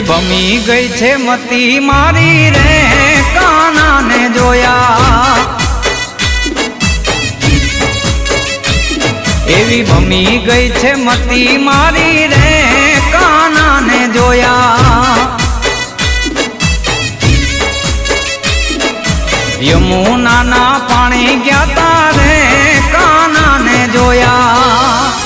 એવી ભમી ગઈ છે મતી મારી રે કાનાને જોયા એવી ભમી ગઈ છે મતી મારી રે કાનાને જોયા યમુનાના પાણી ગયા તા રે કાનાને જોયા